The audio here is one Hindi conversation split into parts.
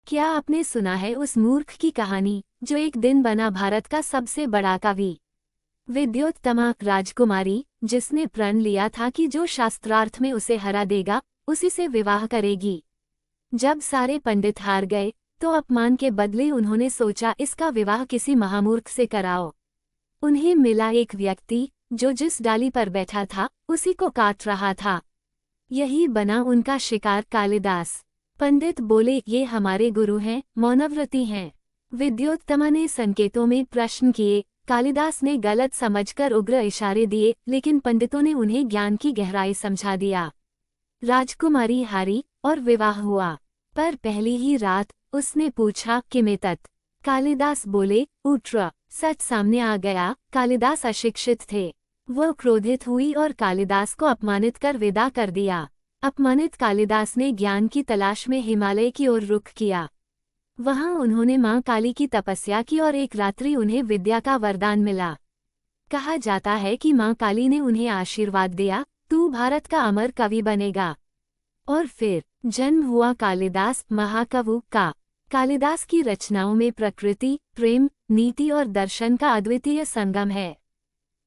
क्या आपने सुना है उस मूर्ख की कहानी जो एक दिन बना भारत का सबसे बड़ा कवि? विद्योत्तमा राजकुमारी, जिसने प्रण लिया था कि जो शास्त्रार्थ में उसे हरा देगा उसी से विवाह करेगी। जब सारे पंडित हार गए तो अपमान के बदले उन्होंने सोचा इसका विवाह किसी महामूर्ख से कराओ। उन्हें मिला एक व्यक्ति जो जिस डाली पर बैठा था उसी को काट रहा था। यही बना उनका शिकार कालिदास। पंडित बोले, ये हमारे गुरु हैं, मौनव्रती हैं। विद्योत्तमा ने संकेतों में प्रश्न किए। कालिदास ने गलत समझकर उग्र इशारे दिए, लेकिन पंडितों ने उन्हें ज्ञान की गहराई समझा दिया। राजकुमारी हारी और विवाह हुआ, पर पहली ही रात उसने पूछा, किमेतत्? कालिदास बोले, उट्र। सच सामने आ गया। कालिदास अशिक्षित थे। वह क्रोधित हुई और कालिदास को अपमानित कर विदा कर दिया। अपमानित कालिदास ने ज्ञान की तलाश में हिमालय की ओर रुख किया। वहां उन्होंने मां काली की तपस्या की और एक रात्रि उन्हें विद्या का वरदान मिला। कहा जाता है कि मां काली ने उन्हें आशीर्वाद दिया, तू भारत का अमर कवि बनेगा। और फिर जन्म हुआ कालिदास महाकवि का। कालिदास की रचनाओं में प्रकृति, प्रेम, नीति और दर्शन का अद्वितीय संगम है।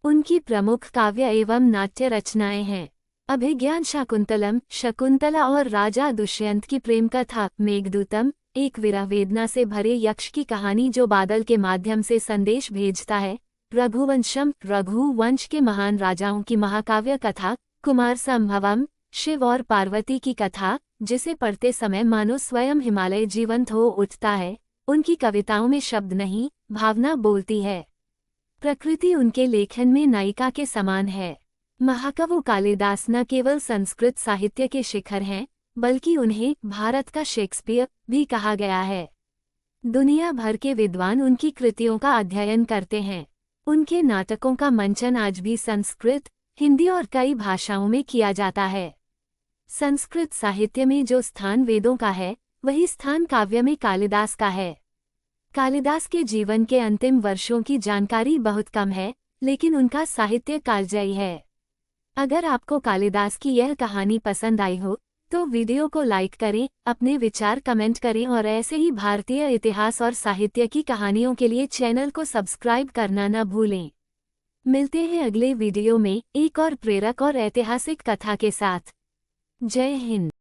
उनकी प्रमुख काव्य एवं नाट्य रचनाएं हैं अभिज्ञान शाकुंतलम, शकुंतला और राजा दुष्यंत की प्रेम कथा, मेघदूतम, एक विरह वेदना से भरे यक्ष की कहानी जो बादल के माध्यम से संदेश भेजता है, रघुवंशम, रघुवंश के महान राजाओं की महाकाव्य कथा, कुमार संभवम, शिव और पार्वती की कथा, जिसे पढ़ते समय मानो स्वयं हिमालय जीवंत हो उठता है। उनकी कविताओं में शब्द नहीं, भावना बोलती है। प्रकृति उनके लेखन में नायिका के समान है। महाकवि कालिदास न केवल संस्कृत साहित्य के शिखर हैं, बल्कि उन्हें भारत का शेक्सपियर भी कहा गया है। दुनिया भर के विद्वान उनकी कृतियों का अध्ययन करते हैं। उनके नाटकों का मंचन आज भी संस्कृत, हिंदी और कई भाषाओं में किया जाता है। संस्कृत साहित्य में जो स्थान वेदों का है, वही स्थान काव्य में कालिदास का है। कालिदास के जीवन के अंतिम वर्षों की जानकारी बहुत कम है, लेकिन उनका साहित्य कालजयी है। अगर आपको कालिदास की यह कहानी पसंद आई हो तो वीडियो को लाइक करें, अपने विचार कमेंट करें और ऐसे ही भारतीय इतिहास और साहित्य की कहानियों के लिए चैनल को सब्सक्राइब करना न भूलें। मिलते हैं अगले वीडियो में एक और प्रेरक और ऐतिहासिक कथा के साथ। जय हिंद।